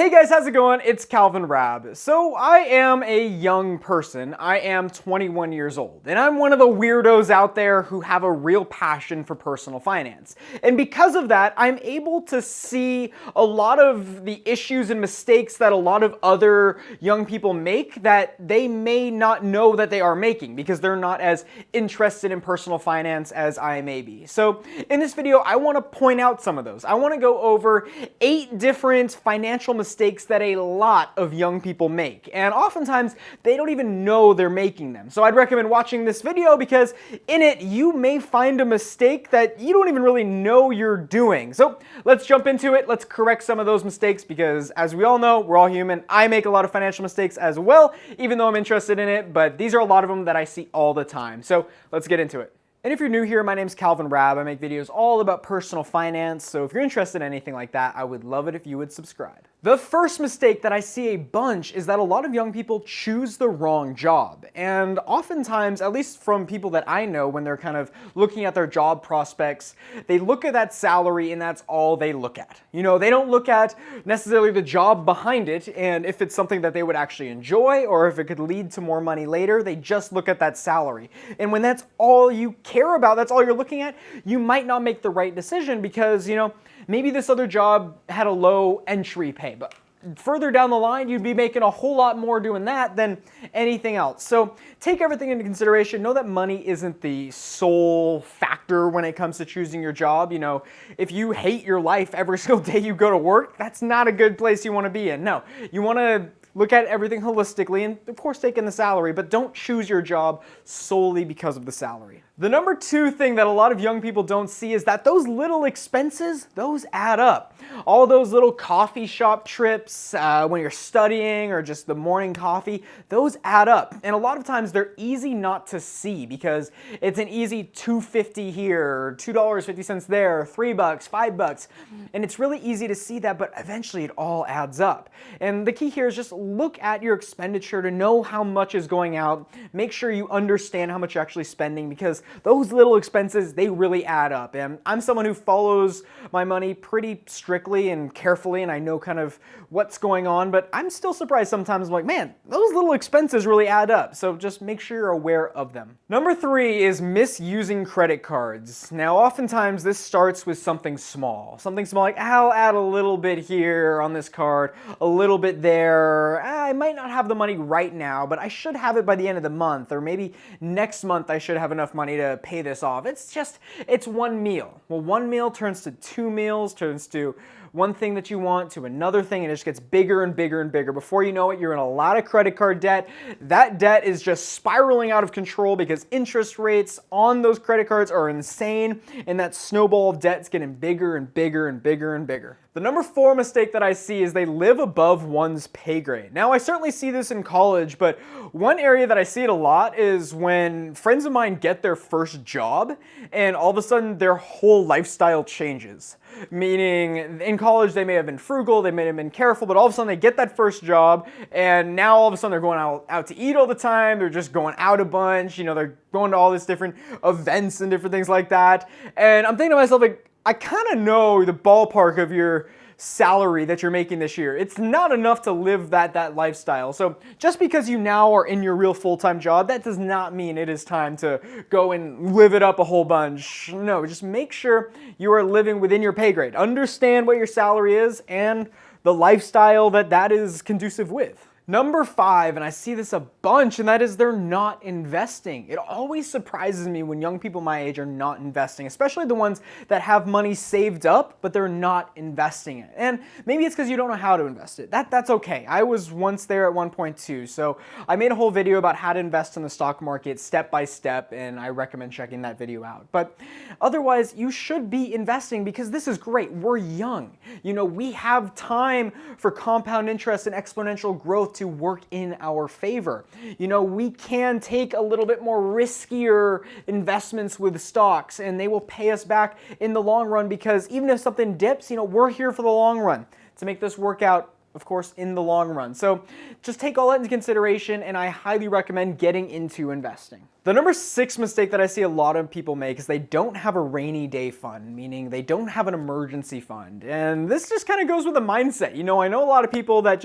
Hey guys, how's it going? It's Calvin Raab. So I am a young person. I am 21 years old, and I'm one of the weirdos out there who have a real passion for personal finance. And because of that, I'm able to see a lot of the issues and mistakes that a lot of other young people make that they may not know that they are making because they're not as interested in personal finance as I may be. So in this video, I want to point out some of those. I want to go over 8 different financial mistakes that a lot of young people make, and oftentimes they don't even know they're making them. So I'd recommend watching this video because in it you may find a mistake that you don't even really know you're doing. So let's jump into it. Let's correct some of those mistakes because, as we all know, we're all human. I make a lot of financial mistakes as well, even though I'm interested in it, but these are a lot of them that I see all the time. So let's get into it. And if you're new here, my name's Calvin Raab. I make videos all about personal finance, so if you're interested in anything like that, I would love it if you would subscribe. The first mistake that I see a bunch is that a lot of young people choose the wrong job. And oftentimes, at least from people that I know when they're kind of looking at their job prospects, they look at that salary and that's all they look at. You know, they don't look at necessarily the job behind it and if it's something that they would actually enjoy or if it could lead to more money later. They just look at that salary. And when that's all you care about, that's all you're looking at, you might not make the right decision because, you know, maybe this other job had a low entry pay, but further down the line, you'd be making a whole lot more doing that than anything else. So take everything into consideration. Know that money isn't the sole factor when it comes to choosing your job. You know, if you hate your life every single day you go to work, that's not a good place you want to be in. No, you want to look at everything holistically and of course take in the salary, but don't choose your job solely because of the salary. The number 2 thing that a lot of young people don't see is that those little expenses, those add up. All those little coffee shop trips when you're studying or just the morning coffee, those add up. And a lot of times they're easy not to see because it's an easy $2.50 here, $2.50 there, $3, $5, and it's really easy to see that, but eventually it all adds up. And the key here is just look at your expenditure to know how much is going out. Make sure you understand how much you're actually spending because those little expenses, they really add up. And I'm someone who follows my money pretty strictly and carefully, and I know kind of what's going on, but I'm still surprised sometimes. I'm like, man, those little expenses really add up. So just make sure you're aware of them. Number 3 is misusing credit cards. Now, oftentimes this starts with something small. Something small like, I'll add a little bit here on this card, a little bit there. I might not have the money right now, but I should have it by the end of the month, or maybe next month I should have enough money to pay this off. It's one meal. Well, one meal turns to 2 meals, turns to one thing that you want to another thing, and it just gets bigger and bigger and bigger. Before you know it, you're in a lot of credit card debt. That debt is just spiraling out of control because interest rates on those credit cards are insane, and that snowball of debt's getting bigger and bigger and bigger and bigger. The number 4 mistake that I see is they live above one's pay grade. Now, I certainly see this in college, but one area that I see it a lot is when friends of mine get their first job and all of a sudden their whole lifestyle changes. Meaning, in college they may have been frugal, they may have been careful, but all of a sudden they get that first job and now all of a sudden they're going out to eat all the time, they're just going out a bunch, you know, they're going to all these different events and different things like that. And I'm thinking to myself, like, I kind of know the ballpark of your salary that you're making this year. It's not enough to live that lifestyle. So just because you now are in your real full-time job, that does not mean it is time to go and live it up a whole bunch. No, just make sure you are living within your pay grade. Understand what your salary is and the lifestyle that is conducive with. Number 5, and I see this a bunch, and that is they're not investing. It always surprises me when young people my age are not investing, especially the ones that have money saved up, but they're not investing it. And maybe it's because you don't know how to invest it. That's okay. I was once there at one point too, so I made a whole video about how to invest in the stock market step by step, and I recommend checking that video out. But otherwise, you should be investing because this is great. We're young. You know, we have time for compound interest and exponential growth to work in our favor. You know, we can take a little bit more riskier investments with stocks and they will pay us back in the long run because even if something dips, you know, we're here for the long run to make this work out of course, in the long run. So just take all that into consideration, and I highly recommend getting into investing. The number 6 mistake that I see a lot of people make is they don't have a rainy day fund, meaning they don't have an emergency fund. And this just kind of goes with the mindset. I know a lot of people that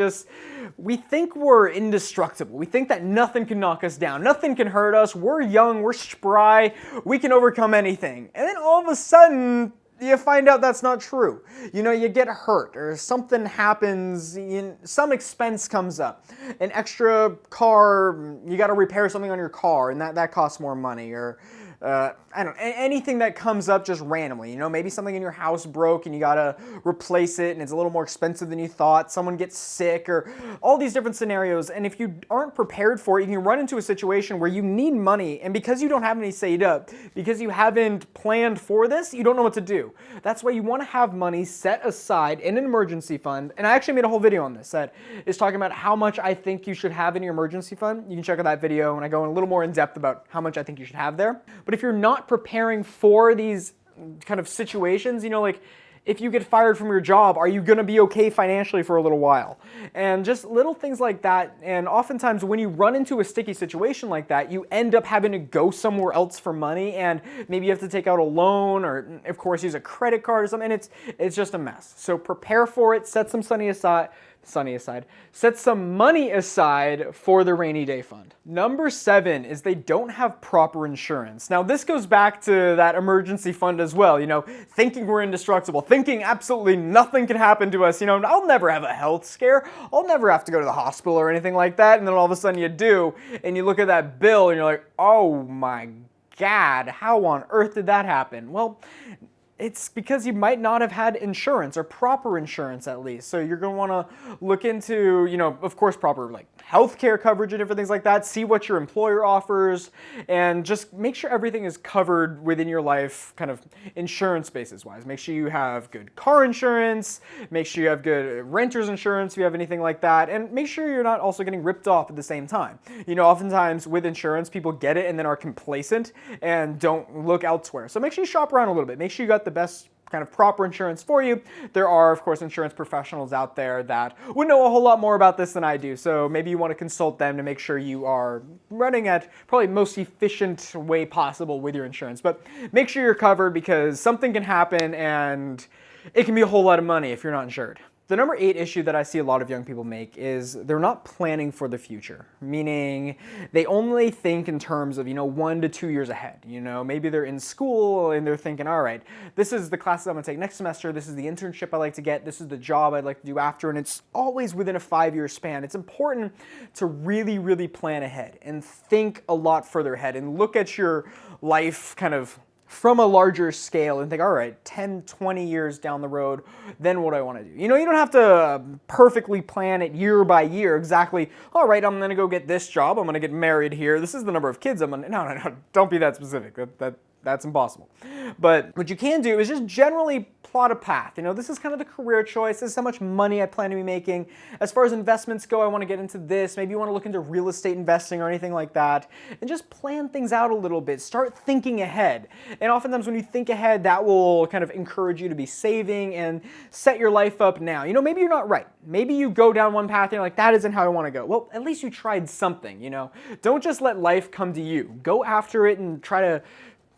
we think we're indestructible. We think that nothing can knock us down, nothing can hurt us. We're young, we're spry, we can overcome anything. And then all of a sudden, you find out that's not true. You get hurt or something happens, some expense comes up, an extra car, you got to repair something on your car and that costs more money, or I don't know, anything that comes up just randomly. Maybe something in your house broke and you gotta replace it and it's a little more expensive than you thought. Someone gets sick, or all these different scenarios. And if you aren't prepared for it, you can run into a situation where you need money, and because you don't have any saved up, because you haven't planned for this, you don't know what to do. That's why you want to have money set aside in an emergency fund. And I actually made a whole video on this that is talking about how much I think you should have in your emergency fund. You can check out that video, and I go in a little more in depth about how much I think you should have there. But if you're not preparing for these kind of situations, like if you get fired from your job, are you going to be okay financially for a little while? And just little things like that. And oftentimes when you run into a sticky situation like that, you end up having to go somewhere else for money, and maybe you have to take out a loan, or of course use a credit card or something. It's just a mess. So prepare for it, set some set some money aside for the rainy day fund. Number 7 is they don't have proper insurance. Now this goes back to that emergency fund as well, thinking we're indestructible, thinking absolutely nothing can happen to us, I'll never have a health scare, I'll never have to go to the hospital or anything like that, and then all of a sudden you do, and you look at that bill and you're like, oh my God, how on earth did that happen? Well, it's because you might not have had insurance, or proper insurance at least. So you're going to want to look into, of course, proper healthcare coverage and different things like that. See what your employer offers, and just make sure everything is covered within your life, kind of insurance basis wise. Make sure you have good car insurance. Make sure you have good renter's insurance if you have anything like that, and make sure you're not also getting ripped off at the same time. Oftentimes with insurance, people get it and then are complacent and don't look elsewhere. So make sure you shop around a little bit. Make sure you got the best kind of proper insurance for you. There are, of course, insurance professionals out there that would know a whole lot more about this than I do. So maybe you want to consult them to make sure you are running at probably most efficient way possible with your insurance. But make sure you're covered, because something can happen and it can be a whole lot of money if you're not insured. The number 8 issue that I see a lot of young people make is they're not planning for the future, meaning they only think in terms of, 1 to 2 years ahead. Maybe they're in school and they're thinking, all right, this is the classes I'm gonna take next semester, this is the internship I like to get, this is the job I'd like to do after, and it's always within a 5-year span. It's important to really, really plan ahead and think a lot further ahead and look at your life kind of from a larger scale and think, all right, 10, 20 years down the road, then what do I want to do? You don't have to perfectly plan it year by year exactly, all right, I'm going to go get this job, I'm going to get married here, this is the number of kids I'm going to, no, don't be that specific. That's impossible. But what you can do is just generally plot a path. This is kind of the career choice. This is how much money I plan to be making. As far as investments go, I want to get into this. Maybe you want to look into real estate investing or anything like that. And just plan things out a little bit. Start thinking ahead. And oftentimes when you think ahead, that will kind of encourage you to be saving and set your life up now. Maybe you're not right. Maybe you go down one path and you're like, that isn't how I want to go. Well, at least you tried something, Don't just let life come to you. Go after it and try to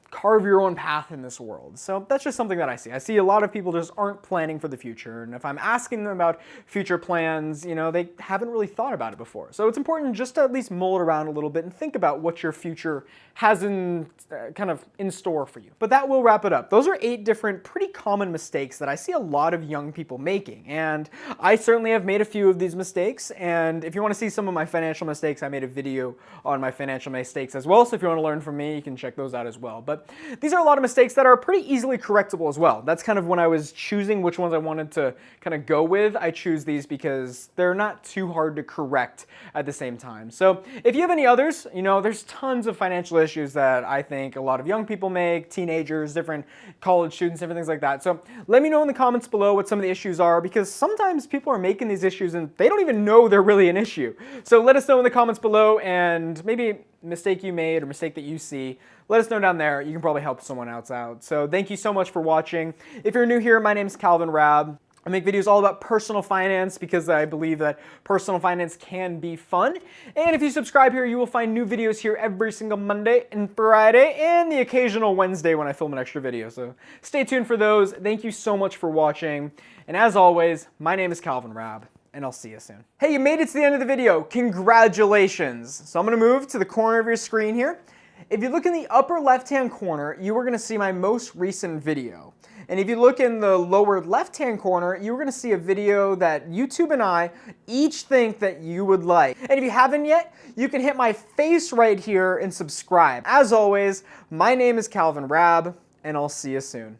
carve your own path in this world. So that's just something that I see. I see a lot of people just aren't planning for the future. And if I'm asking them about future plans, they haven't really thought about it before. So it's important just to at least mull it around a little bit and think about what your future has in kind of in store for you. But that will wrap it up. Those are 8 different pretty common mistakes that I see a lot of young people making. And I certainly have made a few of these mistakes. And if you want to see some of my financial mistakes, I made a video on my financial mistakes as well. So if you want to learn from me, you can check those out as well. But these are a lot of mistakes that are pretty easily correctable as well. That's kind of when I was choosing which ones I wanted to kind of go with. I choose these because they're not too hard to correct at the same time. So if you have any others, there's tons of financial issues that I think a lot of young people make, teenagers, different college students, different things like that. So let me know in the comments below what some of the issues are, because sometimes people are making these issues and they don't even know they're really an issue. So let us know in the comments below, and maybe mistake you made or mistake that you see, let us know down there. You can probably help someone else out. So thank you so much for watching. If you're new here, my name is Calvin Raab. I make videos all about personal finance because I believe that personal finance can be fun. And if you subscribe here, you will find new videos here every single Monday and Friday and the occasional Wednesday when I film an extra video. So stay tuned for those. Thank you so much for watching. And as always, my name is Calvin Raab, and I'll see you soon. Hey, you made it to the end of the video. Congratulations. So I'm gonna move to the corner of your screen here. If you look in the upper left-hand corner, you are gonna see my most recent video. And if you look in the lower left-hand corner, you're gonna see a video that YouTube and I each think that you would like. And if you haven't yet, you can hit my face right here and subscribe. As always, my name is Calvin Raab, and I'll see you soon.